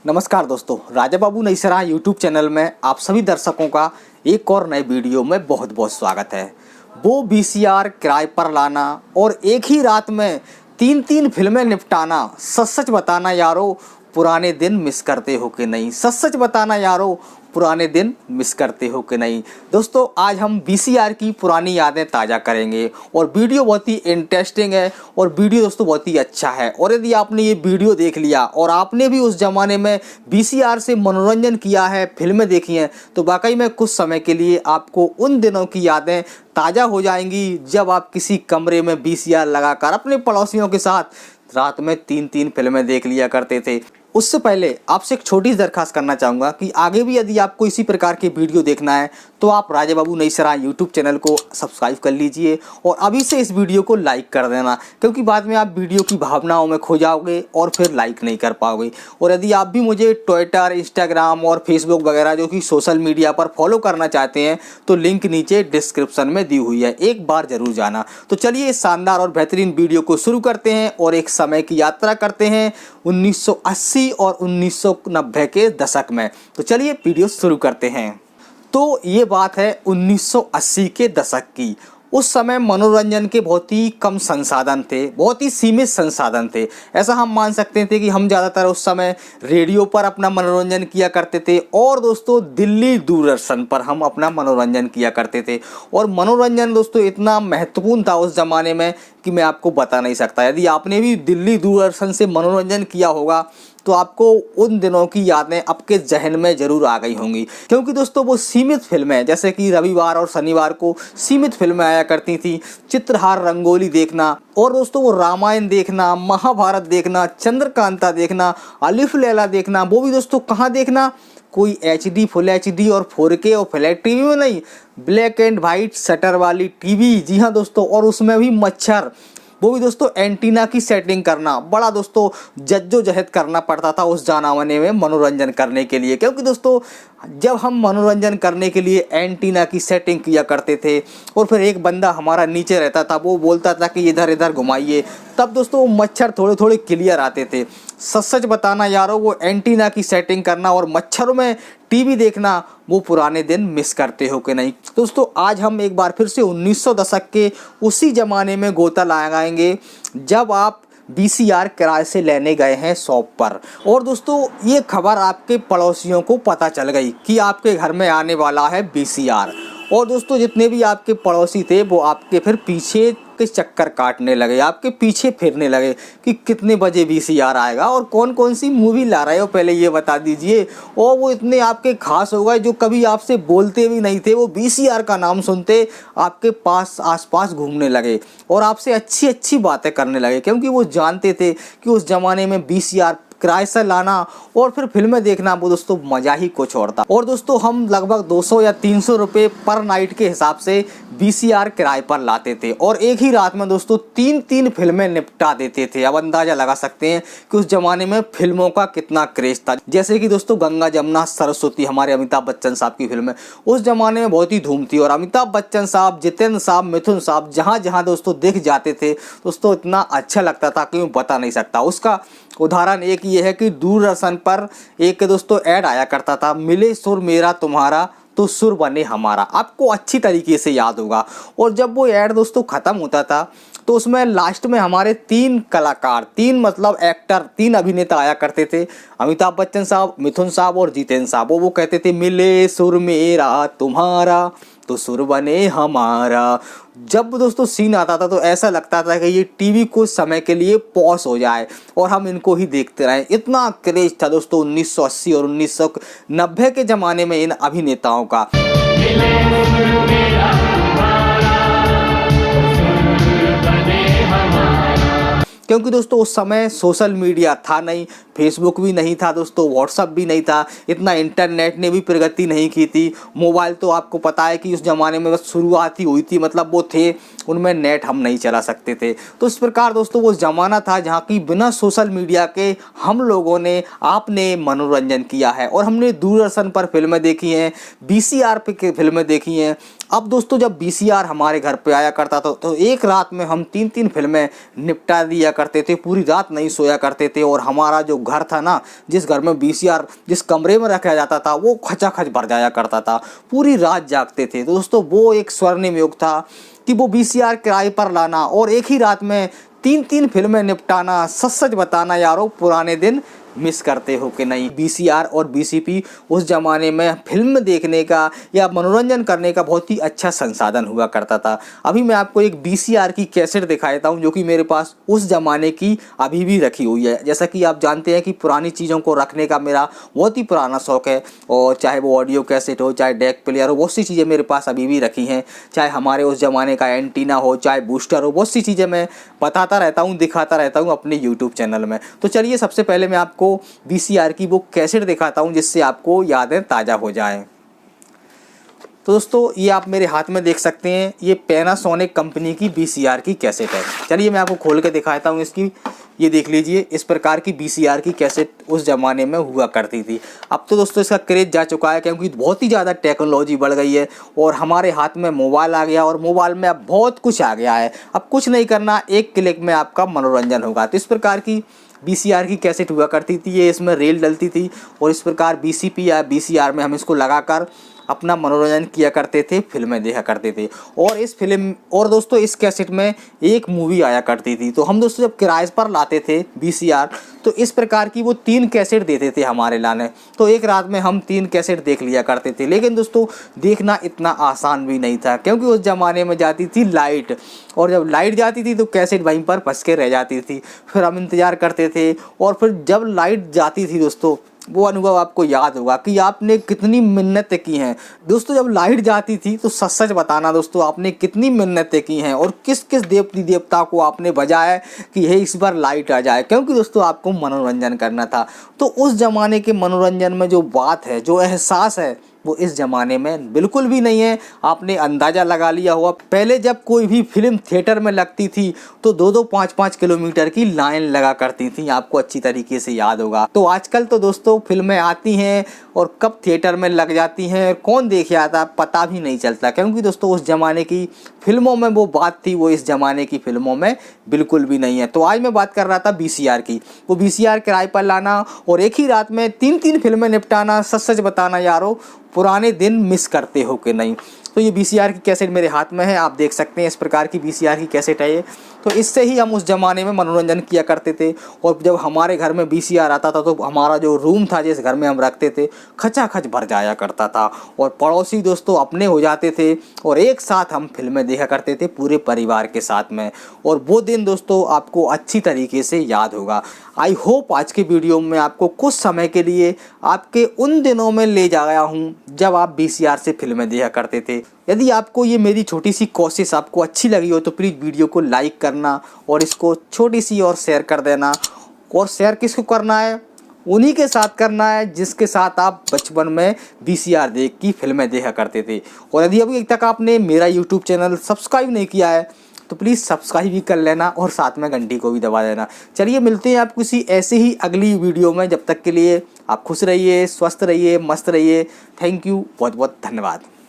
नमस्कार दोस्तों, राजा बाबू नई सराह यूट्यूब चैनल में आप सभी दर्शकों का एक और नए वीडियो में बहुत बहुत स्वागत है। वो वीसीआर किराए पर लाना और एक ही रात में तीन तीन फिल्में निपटाना, सच सच बताना यारो पुराने दिन मिस करते हो कि नहीं। सच सच बताना यारो पुराने दिन मिस करते हो कि नहीं। दोस्तों आज हम वीसीआर की पुरानी यादें ताज़ा करेंगे और वीडियो बहुत ही इंटरेस्टिंग है और वीडियो दोस्तों बहुत ही अच्छा है। और यदि आपने ये वीडियो देख लिया और आपने भी उस ज़माने में वीसीआर से मनोरंजन किया है, फिल्में देखी हैं, तो वाकई में कुछ समय के लिए आपको उन दिनों की यादें ताज़ा हो जाएंगी जब आप किसी कमरे में वीसीआर लगाकर अपने पड़ोसियों के साथ रात में तीन तीन फिल्में देख लिया करते थे। उससे पहले आपसे एक छोटी सी दरखास्त करना चाहूँगा कि आगे भी यदि आपको इसी प्रकार के वीडियो देखना है तो आप राजा बाबू नई सराह यूट्यूब चैनल को सब्सक्राइब कर लीजिए और अभी से इस वीडियो को लाइक कर देना, क्योंकि बाद में आप वीडियो की भावनाओं में खो जाओगे और फिर लाइक नहीं कर पाओगे। और यदि आप भी मुझे ट्विटर, इंस्टाग्राम और फेसबुक वगैरह जो कि सोशल मीडिया पर फॉलो करना चाहते हैं तो लिंक नीचे डिस्क्रिप्शन में दी हुई है, एक बार ज़रूर जाना। तो चलिए इस शानदार और बेहतरीन वीडियो को शुरू करते हैं और एक समय की यात्रा करते हैं 1980 और 1990 के दशक में। तो चलिए वीडियो शुरू करते हैं। तो ये बात है 1980 के दशक की। उस समय मनोरंजन के बहुत ही कम संसाधन थे, बहुत ही सीमित संसाधन थे। ऐसा हम मान सकते थे कि हम ज़्यादातर उस समय रेडियो पर अपना मनोरंजन किया करते थे और दोस्तों दिल्ली दूरदर्शन पर हम अपना मनोरंजन किया करते थे। और मनोरंजन दोस्तों इतना महत्वपूर्ण था उस ज़माने में कि मैं आपको बता नहीं सकता। यदि आपने भी दिल्ली दूरदर्शन से मनोरंजन किया होगा तो आपको उन दिनों की यादें आपके जहन में ज़रूर आ गई होंगी, क्योंकि दोस्तों वो सीमित फिल्में, जैसे कि रविवार और शनिवार को सीमित फिल्में आया करती थी। चित्रहार रंगोली देखना और दोस्तों वो रामायण देखना, महाभारत देखना, चंद्रकांता देखना, अलिफ लैला देखना, वो भी दोस्तों कहाँ देखना, कोई HD, फुल HD और 4K और फ्लैट टीवी में नहीं, ब्लैक एंड वाइट शटर वाली टीवी। जी हाँ दोस्तों, और उसमें भी मच्छर, वो भी दोस्तों एंटीना की सेटिंग करना, बड़ा दोस्तों जद्दोजहद करना पड़ता था उस जमाने में मनोरंजन करने के लिए। क्योंकि दोस्तों जब हम मनोरंजन करने के लिए एंटीना की सेटिंग किया करते थे और फिर एक बंदा हमारा नीचे रहता था, वो बोलता था कि इधर इधर घुमाइए, तब दोस्तों मच्छर थोड़े थोड़े क्लियर आते थे। सच सच बताना यारो वो एंटीना की सेटिंग करना और मच्छरों में टीवी देखना, वो पुराने दिन मिस करते हो कि नहीं। दोस्तों आज हम एक बार फिर से 1900 दशक के उसी ज़माने में गोता लगाएंगे जब आप वीसीआर किराए से लेने गए हैं शॉप पर। और दोस्तों ये खबर आपके पड़ोसियों को पता चल गई कि आपके घर में आने वाला है वीसीआर। और दोस्तों जितने भी आपके पड़ोसी थे वो आपके फिर पीछे के चक्कर काटने लगे, आपके पीछे फिरने लगे कि कितने बजे वीसीआर आएगा और कौन कौन सी मूवी ला रहे हो पहले ये बता दीजिए। और वो इतने आपके खास हो गए जो कभी आपसे बोलते भी नहीं थे, वो वीसीआर का नाम सुनते आपके पास आसपास घूमने लगे और आपसे अच्छी अच्छी बातें करने लगे, क्योंकि वो जानते थे कि उस ज़माने में वीसीआर किराए से लाना और फिर फिल्में देखना वो दोस्तों मज़ा ही कुछ और था। और दोस्तों हम लगभग 200 या 300 रुपये पर नाइट के हिसाब से वीसीआर किराए पर लाते थे और एक ही रात में दोस्तों तीन तीन फिल्में निपटा देते थे। अब अंदाज़ा लगा सकते हैं कि उस ज़माने में फिल्मों का कितना क्रेज़ था। जैसे कि दोस्तों गंगा जमुना सरस्वती, हमारे अमिताभ बच्चन साहब की फिल्म, उस ज़माने में बहुत ही धूम थी और अमिताभ बच्चन साहब, जितेंद्र साहब, मिथुन साहब जहाँ जहाँ दोस्तों दिख जाते थे दोस्तों इतना अच्छा लगता था कि मैं बता नहीं सकता। उसका उदाहरण एक ये है कि दूरदर्शन पर एक दोस्तों ऐड आया करता था, मिले सुर मेरा तुम्हारा तो सुर बने हमारा, आपको अच्छी तरीके से याद होगा। और जब वो ऐड दोस्तों ख़त्म होता था तो उसमें लास्ट में हमारे तीन कलाकार, तीन मतलब एक्टर, तीन अभिनेता आया करते थे, अमिताभ बच्चन साहब, मिथुन साहब और जितेंद्र साहब। वो कहते थे मिले सुर मेरा तुम्हारा तो सुर बने हमारा। जब दोस्तों सीन आता था तो ऐसा लगता था कि ये टीवी कुछ समय के लिए पॉज हो जाए और हम इनको ही देखते रहें। इतना क्रेज था दोस्तों 1980 और 1990 के ज़माने में इन अभिनेताओं का। क्योंकि दोस्तों उस समय सोशल मीडिया था नहीं, फेसबुक भी नहीं था दोस्तों, व्हाट्सअप भी नहीं था, इतना इंटरनेट ने भी प्रगति नहीं की थी। मोबाइल तो आपको पता है कि उस ज़माने में बस शुरुआत ही हुई थी, मतलब वो थे, उनमें नेट हम नहीं चला सकते थे। तो इस प्रकार दोस्तों वो ज़माना था जहाँ की बिना सोशल मीडिया के हम लोगों ने, आपने मनोरंजन किया है और हमने दूरदर्शन पर फिल्में देखी हैं, वीसीआर पे फिल्में देखी हैं। अब दोस्तों जब वीसीआर हमारे घर पे आया करता था तो एक रात में हम तीन तीन फिल्में निपटा दिया करते थे, पूरी रात नहीं सोया करते थे और हमारा जो घर था ना, जिस घर में VCR जिस कमरे में रखा जाता था वो खचाखच भर जाया करता था, पूरी रात जागते थे। दोस्तों वो एक स्वर्णिम युग था कि वो VCR किराए पर लाना और एक ही रात में 3-3 फिल्में निपटाना। सच सच बताना यारों, पुराने दिन मिस करते हो कि नहीं? VCR और VCP उस ज़माने में फिल्म देखने का या मनोरंजन करने का बहुत ही अच्छा संसाधन हुआ करता था। अभी मैं आपको एक VCR की कैसेट दिखाता हूँ जो कि मेरे पास उस ज़माने की अभी भी रखी हुई है। जैसा कि आप जानते हैं कि पुरानी चीज़ों को रखने का मेरा बहुत ही पुराना शौक़ है, और चाहे वो ऑडियो कैसेट हो, चाहे डेक प्लेयर हो, बहुत सी चीज़ें मेरे पास अभी भी रखी हैं। चाहे हमारे उस ज़माने का एंटीना हो, चाहे बूस्टर हो, बहुत सी चीज़ें मैं बताता रहता हूँ, दिखाता रहता हूँ अपने यूट्यूब चैनल में। तो चलिए सबसे पहले मैं आपको VCR की वो कैसेट दिखाता हूं जिससे आपको यादें ताज़ा हो जाएं। तो दोस्तों ये आप मेरे हाथ में देख सकते हैं, ये पैनासोनिक कंपनी की VCR की कैसेट है। चलिए मैं आपको खोल के दिखाता हूं इसकी। ये देख लीजिए, इस प्रकार की VCR की कैसेट उस ज़माने में हुआ करती थी। अब तो दोस्तों इसका क्रेज़ जा चुका है क्योंकि बहुत ही ज़्यादा टेक्नोलॉजी बढ़ गई है और हमारे हाथ में मोबाइल आ गया, और मोबाइल में अब बहुत कुछ आ गया है। अब कुछ नहीं करना, एक क्लिक में आपका मनोरंजन होगा। तो इस प्रकार की VCR की कैसेट हुआ करती थी, ये इसमें रेल डलती थी और इस प्रकार VCP या VCR में हम इसको लगाकर अपना मनोरंजन किया करते थे, फिल्में देखा करते थे। और दोस्तों इस कैसेट में एक मूवी आया करती थी। तो हम दोस्तों जब किराए पर लाते थे VCR, तो इस प्रकार की वो 3 कैसेट देते थे हमारे लाने। तो एक रात में हम 3 कैसेट देख लिया करते थे। लेकिन दोस्तों देखना इतना आसान भी नहीं था क्योंकि उस ज़माने में जाती थी लाइट, और जब लाइट जाती थी तो कैसेट वहीं पर फंस के रह जाती थी। फिर हम इंतज़ार करते थे, और फिर जब लाइट जाती थी दोस्तों, वो अनुभव आपको याद होगा कि आपने कितनी मिन्नतें की हैं। दोस्तों जब लाइट जाती थी तो सच सच बताना दोस्तों, आपने कितनी मिन्नतें की हैं और किस किस देवती देवता को आपने बजाया कि हे इस बार लाइट आ जाए, क्योंकि दोस्तों आपको मनोरंजन करना था। तो उस ज़माने के मनोरंजन में जो बात है, जो एहसास है, वो इस ज़माने में बिल्कुल भी नहीं है। आपने अंदाज़ा लगा लिया होगा, पहले जब कोई भी फिल्म थिएटर में लगती थी तो 2-2, 5-5 किलोमीटर की लाइन लगा करती थी, आपको अच्छी तरीके से याद होगा। तो आजकल तो दोस्तों फिल्में आती हैं और कब थिएटर में लग जाती हैं, कौन देख आता पता भी नहीं चलता, क्योंकि दोस्तों उस ज़माने की फिल्मों में वो बात थी, वो इस ज़माने की फिल्मों में बिल्कुल भी नहीं है। तो आज मैं बात कर रहा था VCR की। वो VCR किराए पर लाना और एक ही रात में 3-3 फिल्में निपटाना। सच सच बताना यारों, पुराने दिन मिस करते हो कि नहीं? तो ये VCR की कैसेट मेरे हाथ में है, आप देख सकते हैं इस प्रकार की VCR की कैसेट है ये। तो इससे ही हम उस ज़माने में मनोरंजन किया करते थे। और जब हमारे घर में VCR आता था तो हमारा जो रूम था जिस घर में हम रखते थे, खचाखच भर जाया करता था, और पड़ोसी दोस्तों अपने हो जाते थे और एक साथ हम फिल्में देखा करते थे पूरे परिवार के साथ में। और वो दिन दोस्तों आपको अच्छी तरीके से याद होगा। आई होप आज के वीडियो में आपको कुछ समय के लिए आपके उन दिनों में ले जा गया हूँ जब आप VCR से फिल्में देखा करते थे। यदि आपको ये मेरी छोटी सी कोशिश आपको अच्छी लगी हो तो प्लीज़ वीडियो को लाइक करना और इसको छोटी सी और शेयर कर देना। और शेयर किसको करना है? उन्हीं के साथ करना है जिसके साथ आप बचपन में VCR देख की फिल्में देखा करते थे। और यदि अभी तक आपने मेरा यूट्यूब चैनल सब्सक्राइब नहीं किया है तो प्लीज़ सब्सक्राइब भी कर लेना और साथ में घंटी को भी दबा देना। चलिए मिलते हैं आप किसी ऐसे ही अगली वीडियो में। जब तक के लिए आप खुश रहिए, स्वस्थ रहिए, मस्त रहिए। थैंक यू, बहुत बहुत धन्यवाद।